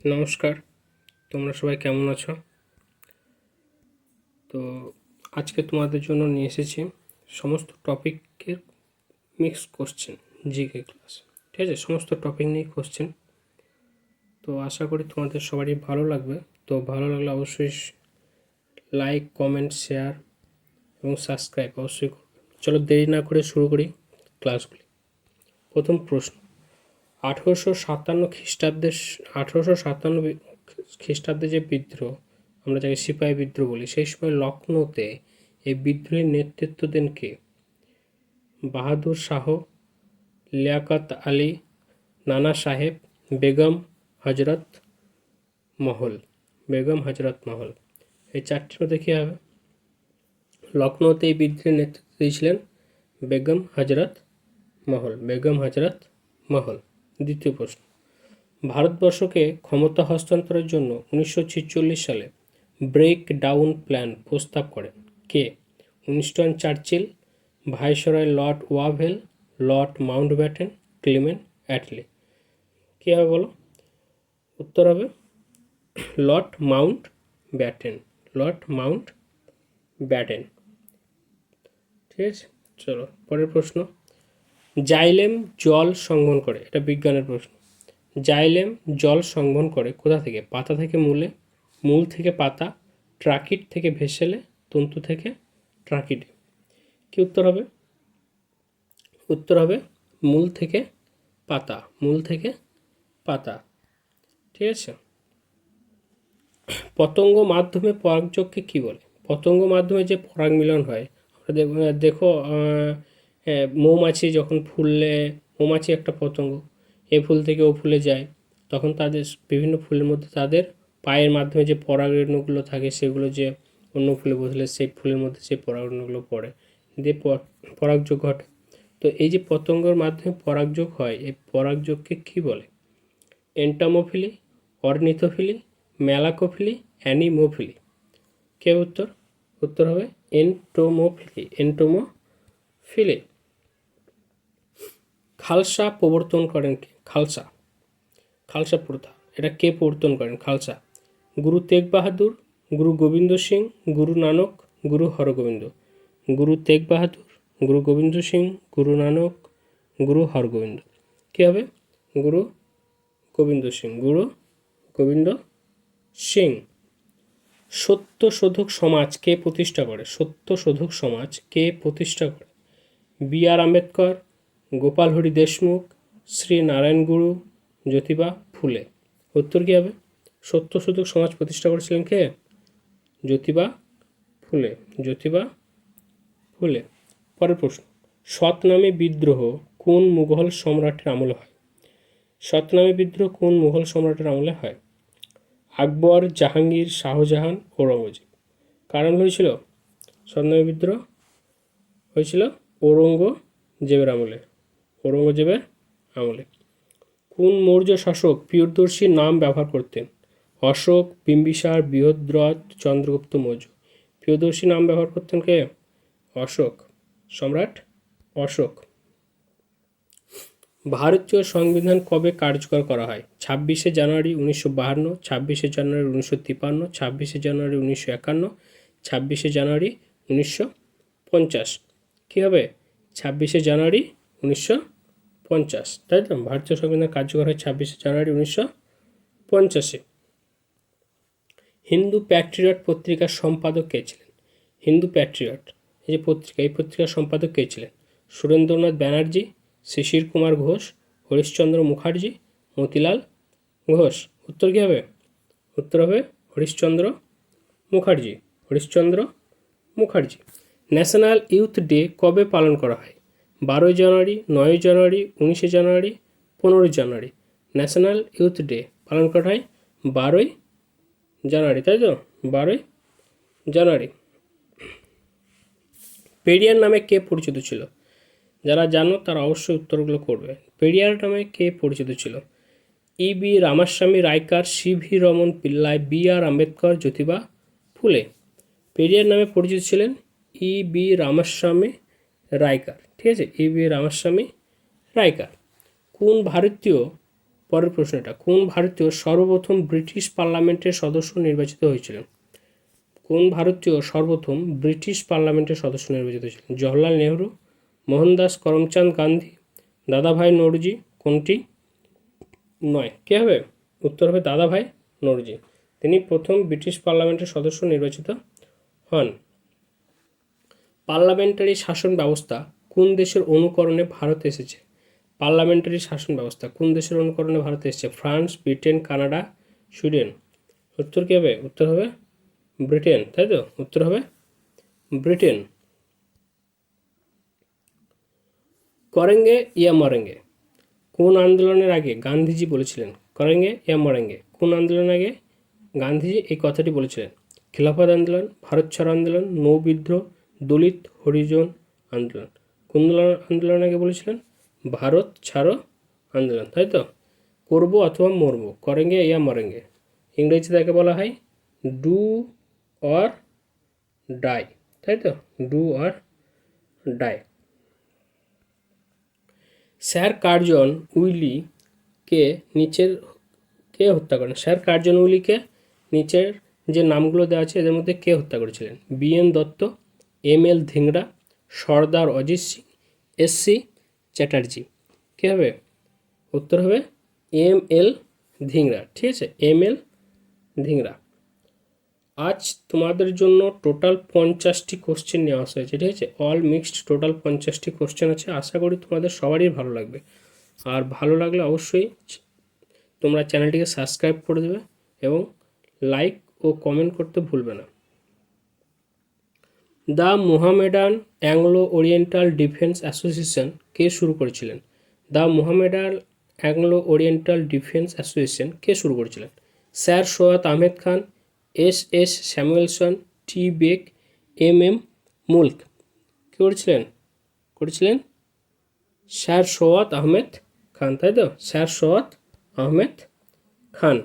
নমস্কার, তোমরা সবাই কেমন আছো? তো আজকে তোমাদের জন্য নিয়ে এসেছি সমস্ত টপিকের মিক্স কোশ্চেন, জিকে ক্লাস। ঠিক আছে, সমস্ত টপিক নিয়ে কোশ্চেন। তো আশা করি তোমাদের সবারই ভালো লাগবে। তো ভালো লাগলে অবশ্যই লাইক, কমেন্ট, শেয়ার এবং সাবস্ক্রাইব অবশ্যই করবে। চলো দেরি না করে শুরু করি ক্লাসগুলি। প্রথম প্রশ্ন, 1857 খ্রিস্টাব্দে যে বিদ্রোহ, আমরা যাকে সিপাহী বিদ্রোহ বলি, সেই সময় লখনৌতে এই বিদ্রোহের নেতৃত্ব দেন কে? বাহাদুর শাহ, লিয়াকত আলী, নানা সাহেব, বেগম হজরত মহল। এই চারটির মধ্যে কী হবে? লখনৌতে এই বিদ্রোহের নেতৃত্ব দিয়েছিলেন বেগম হজরত মহল। দ্বিতীয় প্রশ্ন, ভারতবর্ষকে ক্ষমতা হস্তান্তরের জন্য 1946 সালে ব্রেক ডাউন প্ল্যান প্রস্তাব করেন কে? Winston Churchill, viceroy Lord Wavell, Lord Mountbatten, Clement Attlee. কী হবে বলো? উত্তর হবে লর্ড মাউন্টব্যাটেন। ঠিক আছে, চলো পরের প্রশ্ন, জাইলেম জল সংবহন করে, এটা বিজ্ঞানের প্রশ্ন। জাইলেম জল সংবহন করে কোথা থেকে? পাতা থেকে মূলে, মূল থেকে পাতা, ট্রাকিট থেকে ভেসেলে, তন্তু থেকে ট্রাকিটে। কি উত্তর হবে? উত্তর হবে মূল থেকে পাতা। ঠিক আছে। পতঙ্গ মাধ্যমে পরাগযোগকে কি বলে? পতঙ্গ মাধ্যমে যে পরাগ মিলন হয়, আমরা দেখো মৌমাছি যখন ফুললে, মৌমাছি একটা পতঙ্গ, এ ফুল থেকে ও ফুলে যায়, তখন তাদের বিভিন্ন ফুলের মধ্যে তাদের পায়ের মাধ্যমে যে পরাগরেণুগুলো থাকে, সেগুলো যে অন্য ফুলে বসলে সেই ফুলের মধ্যে সেই পরাগরেণুগুলো পড়ে, দিয়ে পরাগযোগ ঘটে। তো এই যে পতঙ্গের মাধ্যমে পরাগযোগ হয়, এই পরাগযোগকে কি বলে? এন্টামোফিলি, অর্নিথোফিলি, ম্যালাকোফিলি, অ্যানিমোফিলি। কে উত্তর? উত্তর হবে এন্টোমোফিলি। খালসা প্রবর্তন করেন কে? খালসা প্রথা, এটা কে প্রবর্তন করেন? খালসা। গুরু তেগ বাহাদুর, গুরু গোবিন্দ সিং, গুরু নানক, গুরু হরগোবিন্দ। গুরু তেগ বাহাদুর, গুরু গোবিন্দ সিং, গুরু নানক, গুরু হরগোবিন্দ। কী হবে? গুরু গোবিন্দ সিং। সত্যশোধক সমাজ কে প্রতিষ্ঠা করে? বি আর আম্বেদকর, গোপাল হরি দেশমুখ, শ্রী নারায়ণ গুরু, জ্যোতিবা ফুলে। উত্তর কী হবে? সত্যশোধক সমাজ প্রতিষ্ঠা করেছিলেন কে? জ্যোতিবা ফুলে। পরের প্রশ্ন, সতনামী বিদ্রোহ কোন মুঘল সম্রাটের আমলে হয়? আকবর, জাহাঙ্গীর, শাহজাহান, ঔরঙ্গজেব। কার আমলে হয়েছিল সতনামী বিদ্রোহ? হয়েছিল ঔরঙ্গজেবের আমলে। কোন মৌর্য শাসক প্রিয়দর্শীর নাম ব্যবহার করতেন? অশোক, বিম্বিসার, বৃহদ্রথ, চন্দ্রগুপ্ত মৌর্য। প্রিয়দর্শী নাম ব্যবহার করতেন কে? সম্রাট অশোক। ভারতীয় সংবিধান কবে কার্যকর করা হয়? 26শে জানুয়ারি 1952, 26শে জানুয়ারি 1953, 26শে জানুয়ারি 1951, 26শে জানুয়ারি 1950। কী হবে? 26শে জানুয়ারি 1950, তাই তো? ভারতীয় সংবিধান কার্যকর হয় 26শে জানুয়ারি 1950-এ। হিন্দু প্যাট্রিয়ট পত্রিকার সম্পাদক কে ছিলেন? হিন্দু প্যাট্রিয়ট এই যে পত্রিকা, এই পত্রিকার সম্পাদক কে ছিলেন? সুরেন্দ্রনাথ ব্যানার্জি, শিশির কুমার ঘোষ, হরিশচন্দ্র মুখার্জি, মতিলাল ঘোষ। উত্তর কী হবে? উত্তর হবে Harishchandra Mukherjee. National youth day কবে পালন করা হয়? 12 জানুয়ারি, 9 জানুয়ারি, 19 জানুয়ারি, 15 জানুয়ারি। ন্যাশনাল ইউথ ডে পালন করা হয় 12 জানুয়ারি, তাই তো? 12 জানুয়ারি। পেরিয়ার নামে কে পরিচিত ছিল? যারা জানো তারা অবশ্যই উত্তরগুলো করবে। পেরিয়ার নামে কে পরিচিত ছিল? E B Ramaswamy Raikar, C V Raman Pillai, B R Ambedkar, Jyotiba Phule. Periyar নামে পরিচিত ছিলেন ই বি রামাস্বামী রায়কার। ঠিক আছে, ই বি রামাস্বামী রায়কার। কোন ভারতীয় পরের প্রশ্নটা, কোন ভারতীয় সর্বপ্রথম ব্রিটিশ পার্লামেন্টের সদস্য নির্বাচিত হয়েছিলেন? কোন ভারতীয় সর্বপ্রথম ব্রিটিশ পার্লামেন্টের সদস্য নির্বাচিত হয়েছিলেন? জওহরলাল নেহরু, মোহনদাস করমচাঁদ গান্ধী, দাদাভাই নওরোজি, কোনটি নয়? কে হবে? উত্তর হবে দাদাভাই নওরোজি। তিনি প্রথম ব্রিটিশ পার্লামেন্টের সদস্য নির্বাচিত হন। পার্লামেন্টারি শাসন ব্যবস্থা কোন দেশের অনুকরণে ভারতে এসেছে? পার্লামেন্টারি শাসন ব্যবস্থা কোন দেশের অনুকরণে ভারতে এসেছে? France, Britain, Canada, Sweden. উত্তর কী হবে? উত্তর হবে ব্রিটেন, তাই তো? উত্তর হবে ব্রিটেন। করেঙ্গে ইয়া মরেঙ্গে কোন আন্দোলনের আগে গান্ধীজি বলেছিলেন? করেঙ্গে ইয়া মরেঙ্গে কোন আন্দোলনের আগে গান্ধীজি এই কথাটি বলেছিলেন? খিলাফত আন্দোলন, ভারত ছাড়ো আন্দোলন, নৌ বিদ্রোহ, দলিত হরিজন আন্দোলন। কোন আন্দোলন আগে বলেছিলেন? ভারত ছাড়ো আন্দোলন, তাই তো? করবো অথবা মরবো, করেঙ্গে ইয়া মরেঙ্গে। ইংরেজিতে তাকে বলা হয় ডু অর ডাই, তাই তো? Do or die. Sir Curzon উইলিকে নিচের কে হত্যা করেন? স্যার কার্জন উইলিকে নিচের যে নামগুলো দেওয়া আছে এদের মধ্যে কে হত্যা করেছিলেন? BN Dutta, ML. Dhingra, Sardar Ajit Singh, SC. Chatterjee. কে হবে? উত্তর হবে এম.এল. ধিংরা, ঠিক আছে? এম.এল. ধিংরা। আজ তোমাদের জন্য টোটাল 50টি কোশ্চেন নেওয়া হয়েছে, ঠিক আছে? অল মিক্সড টোটাল 50টি কোশ্চেন আছে। আশা করি তোমাদের সবারই ভালো লাগবে। আর ভালো লাগলে অবশ্যই তোমরা চ্যানেলটিকে সাবস্ক্রাইব করে দেবে এবং লাইক ও কমেন্ট করতে ভুলবে না। The Mohammedan Anglo Oriental Defence Association কে শুরু করেছিলেন? The Mohammedan Anglo Oriental Defence Association কে শুরু করেছিলেন? Sir Syed Ahmed Khan, S Samuelson, T Beck, M Mulk. কে করেছিলেন স্যার সৈয়দ আহমেদ খান, তাই তো? স্যার সৈয়দ আহমেদ খান।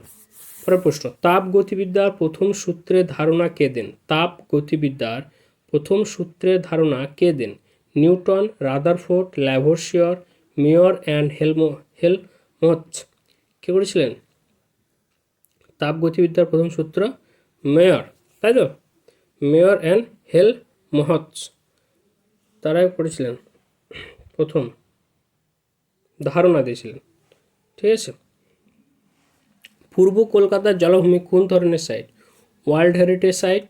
পরের প্রশ্ন, তাপ গতিবিদ্যার প্রথম সূত্রের ধারণা কে দেন? তাপ গতিবিদ্যার প্রথম সূত্রের ধারণা কে দেন? Newton, Rutherford, Lavoisier, Mayer and Helmholtz. কে করেছিলেন তাপ গতিবিদ্যার প্রথম সূত্র? মেয়র, তাই তো? মেয়র অ্যান্ড হেলমহৎস তারাই করেছিলেন, প্রথম ধারণা দিয়েছিলেন, ঠিক আছে? পূর্ব কলকাতার জলাভূমি কোন ধরনের সাইট? ওয়ার্ল্ড হেরিটেজ সাইট,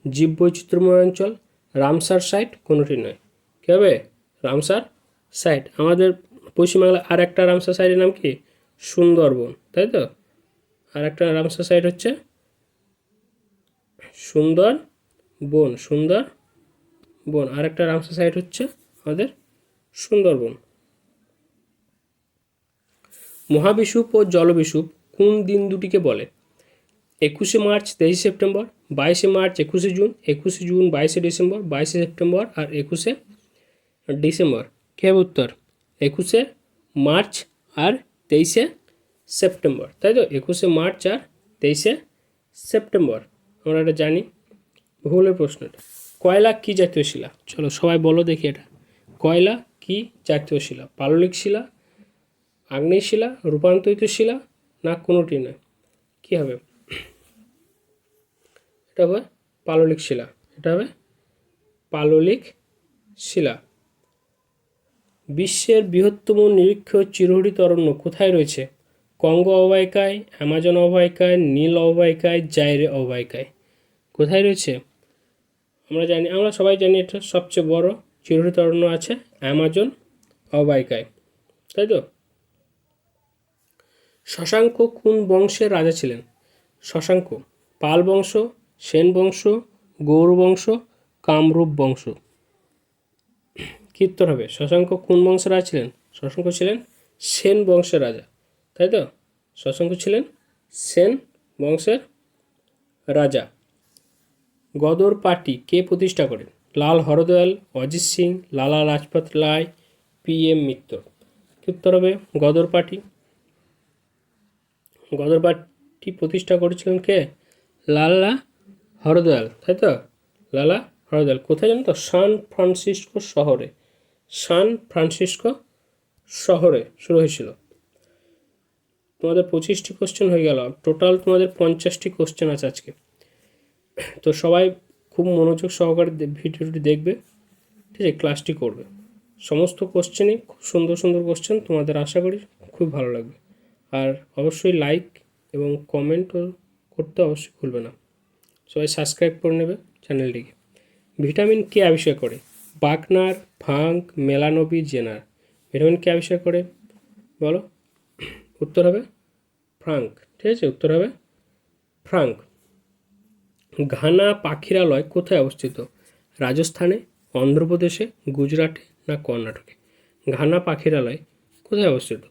জীববৈচিত্র্যময় অঞ্চল, রামসার সাইট, কোনোটি নয়। কী হবে? Ramsar site. আমাদের পশ্চিমবাংলা আর একটা রামসার সাইটের নাম কি? সুন্দরবন, তাই তো? আর একটা রামসার সাইট হচ্ছে সুন্দরবন, আর একটা রামসার সাইট হচ্ছে আমাদের সুন্দরবন। মহাবিষুব ও জলবিষুব কোন দিন দুটিকে বলে? 21শে মার্চ, 23শে সেপ্টেম্বর, 22শে মার্চ, 21শে জুন, 21শে জুন, 22শে ডিসেম্বর, 22শে সেপ্টেম্বর আর 21শে ডিসেম্বর। কে হবে উত্তর? 21শে মার্চ আর 23শে সেপ্টেম্বর, তাই তো? 21শে মার্চ আর 23শে সেপ্টেম্বর। আমরা এটা জানি। ভূগোলের প্রশ্নটা, কয়লা কি জাতীয় শিলা? চলো সবাই বলো দেখি এটা। কয়লা কি জাতীয় শিলা? পাললিক শিলা, আগ্নেয় শিলা, রূপান্তরিত শিলা, না কোনোটি নয়? কী হবে? এটা হবে পাললিক শিলা। এটা হবে পাললিক শিলা। বিশ্বের বৃহত্তম নিরীক্ষীয় চিরহরিত অরণ্য কোথায় রয়েছে? কঙ্গো অববাহিকায়, অ্যামাজন অববাহিকায়, নীল অববাহিকায়, জাইরে অববাহিকায়। কোথায় রয়েছে? আমরা সবাই জানি এটা সবচেয়ে বড় চিরহরিত অরণ্য আছে অ্যামাজন অববাহিকায়, তাই তো? শশাঙ্ক কোন বংশের রাজা ছিলেন? শশাঙ্ক পাল বংশ, সেন বংশ, গৌর বংশ, কামরূপ বংশ। কি উত্তর হবে? শশাঙ্ক কোন বংশের রাজা ছিলেন? শশাঙ্ক ছিলেন সেন বংশের রাজা, তাই তো? শশাঙ্ক ছিলেন সেন বংশের রাজা। গদর পার্টি কে প্রতিষ্ঠা করেন? লাল হরদয়াল, অজিত সিং, লালা লাজপত রায়, PM মিত্র। কি উত্তর হবে? গদর পার্টি প্রতিষ্ঠা করেছিলেন কে? লালা হরদয়াল, তাই তো? লালা হরদয়াল। কোথায় জানো তো? সান ফ্রান্সিসকো শহরে শুরু হয়েছিল। তোমাদের 25টি কোশ্চেন হয়ে গেল, টোটাল তোমাদের 50টি কোশ্চেন আছে আজকে। তো সবাই খুব মনোযোগ সহকারে ভিডিওটি দেখবে, ঠিক আছে, ক্লাসটি করবে। সমস্ত কোশ্চেনই খুব সুন্দর সুন্দর কোশ্চেন, তোমাদের আশা করি খুব ভালো লাগবে। আর অবশ্যই লাইক এবং কমেন্টও করতে অবশ্যই ভুলবে না। সবাই সাবস্ক্রাইব করে নেবে চ্যানেলটিকে। ভিটামিন কে আবিষ্কার করে? বাকনার, ফাঙ্ক, মেলানোভি, জেনার। ভিটামিন কে আবিষ্কার করে বলো? উত্তর হবে ফ্রাঙ্ক, ঠিক আছে, উত্তর হবে ফ্রাঙ্ক। ঘানা পাখিরালয় কোথায় অবস্থিত? রাজস্থানে, অন্ধ্রপ্রদেশে, গুজরাটে না কর্ণাটকে? ঘানা পাখিরালয় কোথায় অবস্থিত?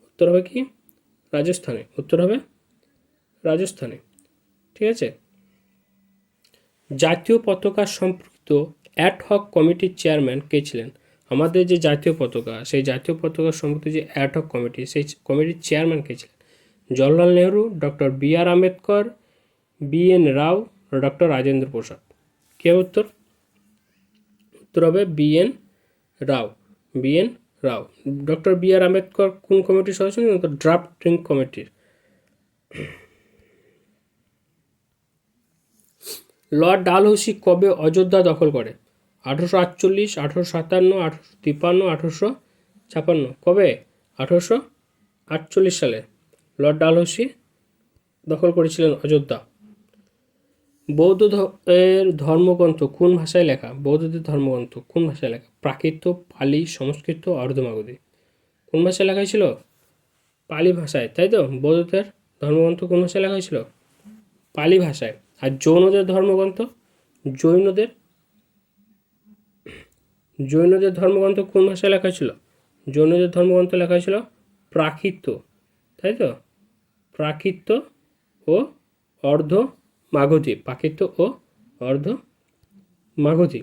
উত্তর হবে কি? রাজস্থানে, উত্তর হবে রাজস্থানে, ঠিক আছে। জাতীয় পতাকা সম্পর্কিত অ্যাডহক কমিটির চেয়ারম্যান কে ছিলেন? আমাদের যে জাতীয় পতাকা, সেই জাতীয় পতাকা সম্পর্কিত যে অ্যাডহক কমিটি, সেই কমিটির চেয়ারম্যান কে ছিলেন? Jawaharlal Nehru, doctor B R Ambedkar, B N রাও, ডক্টর রাজেন্দ্র প্রসাদ। কে উত্তর? উত্তর হবে বি এন রাও, বি এন রাও। ডক্টর বি আর আম্বেদকর কোন কমিটির সদস্য ছিলেন? ড্রাফটিং কমিটির। লর্ড ডালহৌসি কবে অযোধ্যা দখল করে? 1848, 1857, 1853, 1856। কবে? 1848 সালে লর্ড ডালহৌসি দখল করেছিলেন অযোধ্যা। বৌদ্ধ এর ধর্মগ্রন্থ কোন ভাষায় লেখা? বৌদ্ধদের ধর্মগ্রন্থ কোন ভাষায় লেখা? প্রাকৃত, পালি, সংস্কৃত, অর্ধমাগধী। কোন ভাষায় লেখা হয়েছিল? পালি ভাষায়, তাই তো। বৌদ্ধদের ধর্মগ্রন্থ কোন ভাষায় লেখা হয়েছিল? পালি ভাষায়। আর জৈনদের ধর্মগ্রন্থ, জৈনদের জৈনদের ধর্মগ্রন্থ কোন ভাষায় লেখা ছিল? জৈনদের ধর্মগ্রন্থ লেখা হয়েছিল প্রাকৃত, তাই তো। প্রাকৃত ও অর্ধ মাগধী, প্রাকৃত ও অর্ধ মাগধী।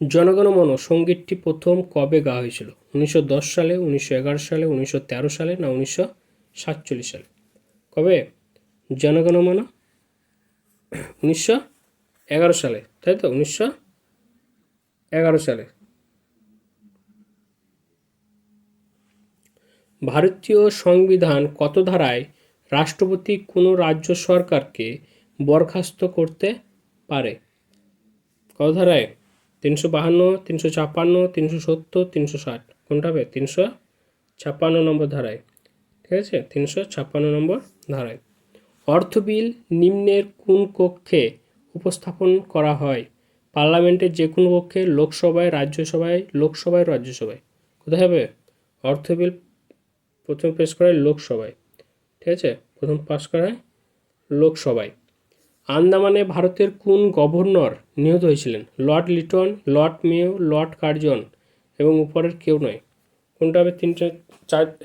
জনগণমন সঙ্গীতটি প্রথম কবে গাওয়া হয়েছিল? 1910 সালে, 1911 সালে, 1913 সালে না 1947 সালে? কবে? জনগণমন 1911 সালে, তাই তো, 1911 সালে। ভারতীয় সংবিধান কত ধারায় রাষ্ট্রপতি কোনো রাজ্য সরকারকে বরখাস্ত করতে পারে? কত ধারায়? 352, 356, 370, 360। কোনটা হবে? 356 নম্বর ধারায়, ঠিক আছে, 356 নম্বর ধারায়। অর্থ বিল নিম্নের কোন কক্ষে উপস্থাপন করা হয়? পার্লামেন্টের যে কোনো কক্ষে, লোকসভায়, রাজ্যসভায়, লোকসভায়, রাজ্যসভায়। কোথায় হবে? অর্থ বিল প্রথম পেশ করা হয় লোকসভায়, ঠিক আছে, প্রথম পাশ করা হয় লোকসভায়। আন্দামানে ভারতের কোন গভর্নর নিহত হয়েছিলেন? Lord Liton, Lord Mayo, Lord Curzon এবং উপরের কেউ নয়। কোনটা হবে?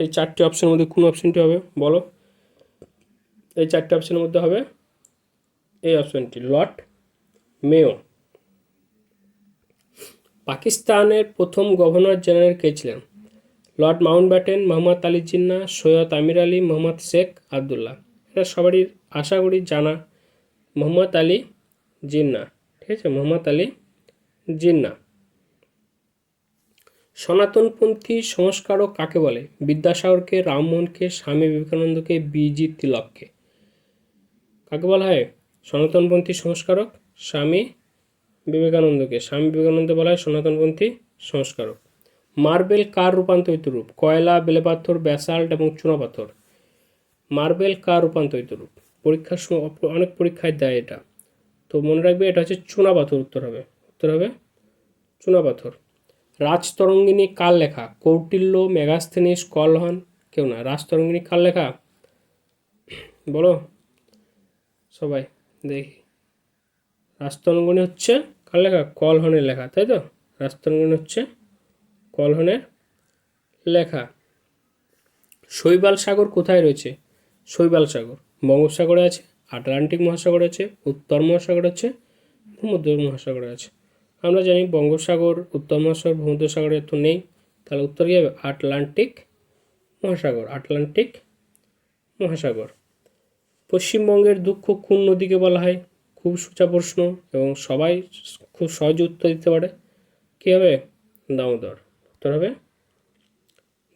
এই চারটি অপশনের মধ্যে কোন অপশনটি হবে বলো? এই চারটি অপশনের মধ্যে হবে এই অপশনটি, লর্ড মেয়ো। পাকিস্তানের প্রথম গভর্নর জেনারেল কে ছিলেন? লর্ড মাউন্টব্যাটেন, মোহাম্মদ আলী জিন্নাহ, সৈয়দ আমির আলী, মোহাম্মদ শেখ আবদুল্লাহ। এটা সবারই আশা করি জানা, মোহাম্মদ আলী জিন্নাহ, ঠিক আছে, মোহাম্মদ আলী জিন্নাহ। সনাতনপন্থী সংস্কারক কাকে বলে? বিদ্যাসাগরকে, রামমোহনকে, স্বামী বিবেকানন্দকে, বিজি তিলককে। কাকে বলা হয় সনাতনপন্থী সংস্কারক? স্বামী বিবেকানন্দকে। স্বামী বিবেকানন্দ বলা হয় সনাতনপন্থী সংস্কারক। মার্বেল কার রূপান্তরিত রূপ? কয়লা, বেলেপাথর, ব্যাসাল্ট এবং চুনাপাথর। মার্বেল কার রূপান্তরিত রূপ? পরীক্ষার সময় অনেক পরীক্ষায় দেয় এটা, তো মনে রাখবে এটা হচ্ছে চুনাপাথর। উত্তর হবে, উত্তর হবে চুনাপাথর। রাজতরঙ্গিনী কার লেখা? কৌটিল্য, মেগাস্থেনিস, কলহন, কেউ না। রাজতরঙ্গিনী কার লেখা বলো সবাই দেখি। রাজতরঙ্গিনী হচ্ছে কার লেখা? কলহনের লেখা, তাই তো। রাজতরঙ্গিনী হচ্ছে কলহনের লেখা। শৈবাল সাগর কোথায় রয়েছে? শৈবাল সাগর বঙ্গোপসাগরে আছে, আটলান্টিক মহাসাগরে আছে, উত্তর মহাসাগরে আছে, ভূমধ্য মহাসাগরে আছে। আমরা জানি বঙ্গোপসাগর, উত্তর মহাসাগর, ভূমধ্য সাগরে তো নেই, তাহলে উত্তর কী হবে? আটলান্টিক মহাসাগর, আটলান্টিক মহাসাগর। পশ্চিমবঙ্গের দুঃখ কোন নদীকে বলা হয়? খুব সোজা প্রশ্ন এবং সবাই খুব সহজে উত্তর দিতে পারে। কী হবে? দামোদর। উত্তর হবে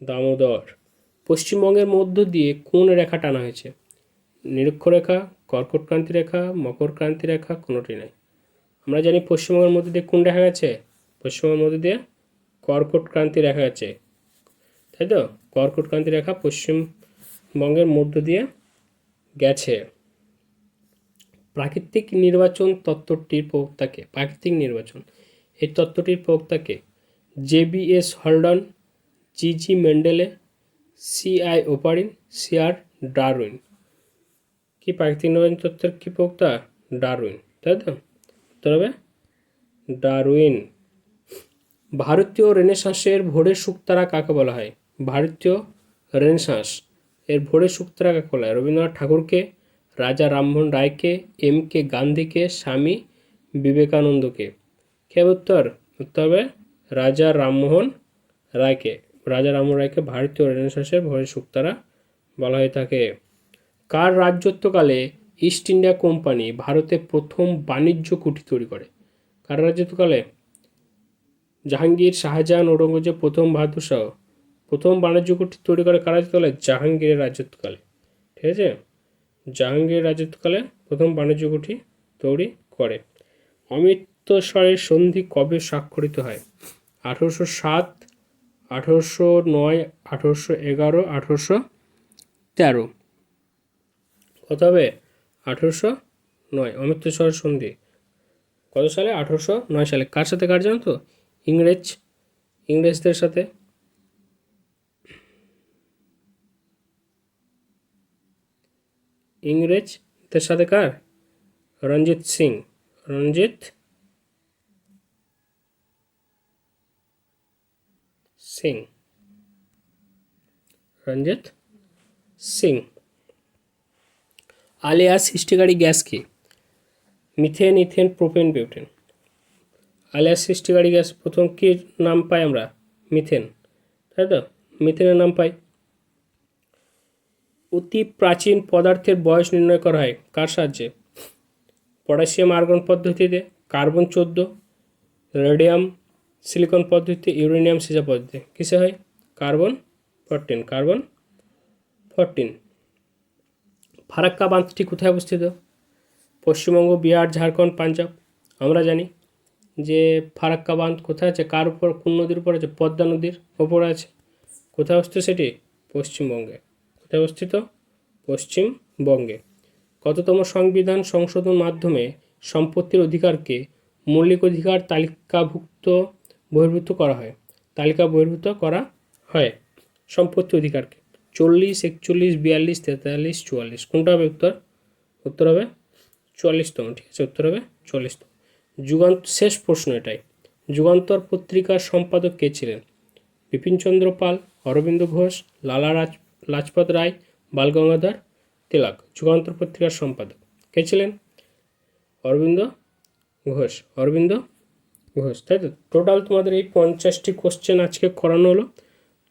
দামোদর। পশ্চিমবঙ্গের মধ্য দিয়ে কোন রেখা টানা হয়েছে? নিরক্ষরেখা, কর্কটক্রান্তি রেখা, মকরক্রান্তি রেখা, কোনোটি নাই। আমরা জানি পশ্চিমবঙ্গের মধ্যে দিয়ে কোন রেখা গেছে? পশ্চিমবঙ্গের মধ্যে দিয়ে কর্কটক্রান্তি রেখা গেছে, তাই তো? কর্কটক্রান্তি রেখা পশ্চিমবঙ্গের মধ্য দিয়ে গেছে। প্রাকৃতিক নির্বাচন তত্ত্বটির প্রবক্তাকে? প্রাকৃতিক নির্বাচন এই তত্ত্বটির প্রবক্তাকে? জেবিএস হল্ডন, জিজি মেন্ডেলে, সিআই ওপারিন, সিআর ডারউইন। কি প্রাকৃতিক নির্বাচন তত্ত্বের কি প্রবক্তা? ডারউইন, তাই তো? উত্তর হবে ডারউইন। ভারতীয় রেনেসাঁসের ভোরের শুকতারা কাকে বলা হয়? ভারতীয় রেনেসাঁস এর ভোরের শুকতারা কাকে বলা হয়? রবীন্দ্রনাথ ঠাকুরকে, রাজা রামমোহন রায়কে, এম কে গান্ধীকে, স্বামী বিবেকানন্দকে। কে উত্তর? উত্তর হবে রাজা রামমোহন রায়কে। রাজা রামমোহন রায়কে ভারতীয় রেনেসাঁসের ভোরের শুকতারা বলা হয়ে থাকে। কার রাজত্বকালে ইস্ট ইন্ডিয়া কোম্পানি ভারতে প্রথম বাণিজ্য কুঠি তৈরি করে? কার রাজত্বকালে? জাহাঙ্গীর, শাহজাহান, ঔরঙ্গজেব, প্রথম বাহাদুর শাহ। প্রথম বাণিজ্য কুঠি তৈরি করে কার রাজত্বকালে? জাহাঙ্গীরের রাজত্বকালে, ঠিক আছে? জাহাঙ্গীরের রাজত্বকালে প্রথম বাণিজ্য কুঠি তৈরি করে। অমৃতসরের সন্ধি কবে স্বাক্ষরিত হয়? 1807, 1809, 1811, 1813। কত হবে? 1809। অমৃতসর সন্ধি কত সালে? 1809 সালে। কার সাথে? কার জানো তো? ইংরেজদের সাথে। ইংরেজদের সাথে কার? রঞ্জিত সিং। রঞ্জিত সিং। রঞ্জিত সিং। আলিয়াস সৃষ্টিকারী গ্যাস কি? Methane, ethane, propane, butane. আলিয়াস সৃষ্টিকারী গ্যাস প্রথম কি নাম পাই আমরা? মিথেন, তাই তো? মিথেনের নাম পাই। অতি প্রাচীন পদার্থের বয়স নির্ণয় করা হয় কার সাহায্যে? পটাশিয়াম আর্গন পদ্ধতিতে, কার্বন 14, রেডিয়াম সিলিকন পদ্ধতিতে, ইউরেনিয়াম সিজা পদ্ধতিতে। কিসে হয়? কার্বন 14। কার্বন 14। ফারাক্কা বাঁধটি কোথায় অবস্থিত? পশ্চিমবঙ্গ, বিহার, ঝাড়খণ্ড, পাঞ্জাব। আমরা জানি যে ফারাক্কা বাঁধ কোথায় আছে? কার উপর? কোন নদীর উপর আছে? পদ্মা নদীর ওপরে আছে। কোথায় অবস্থিত সেটি? পশ্চিমবঙ্গে। কোথায় অবস্থিত? পশ্চিমবঙ্গে। কততম সংবিধান সংশোধন মাধ্যমে সম্পত্তির অধিকারকে মৌলিক অধিকার তালিকাভুক্ত বহির্ভূত করা হয়? তালিকা বহির্ভূত করা হয় সম্পত্তি অধিকারকে। 40, 41, 42, 43, 44। কোনটা হবে উত্তর? উত্তর হবে 44তম, ঠিক আছে? উত্তর হবে 44তম। শেষ প্রশ্ন এটাই। যুগান্তর পত্রিকার সম্পাদক কে ছিলেন? বিপিনচন্দ্র পাল, অরবিন্দ ঘোষ, লালা লাজপত রায়, বালগঙ্গাধর তিলক। যুগান্তর পত্রিকার সম্পাদক কে ছিলেন? অরবিন্দ ঘোষ। অরবিন্দ ঘোষ, তাই তো? টোটাল তোমাদের এই 50টি কোশ্চেন আজকে করানো হলো।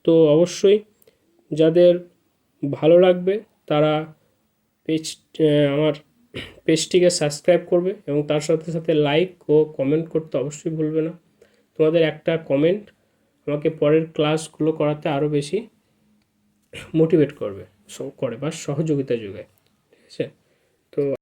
তো অবশ্যই যাদের ভালো লাগবে তারা আমার পেজটিকে সাবস্ক্রাইব করবে এবং তার সাথে সাথে লাইক ও কমেন্ট করতে অবশ্যই ভুলবে না। তোমাদের একটা কমেন্ট আমাকে পরের ক্লাসগুলো করাতে আরও বেশি মোটিভেট করবে বা সহযোগিতা যোগায়, ঠিক আছে? তো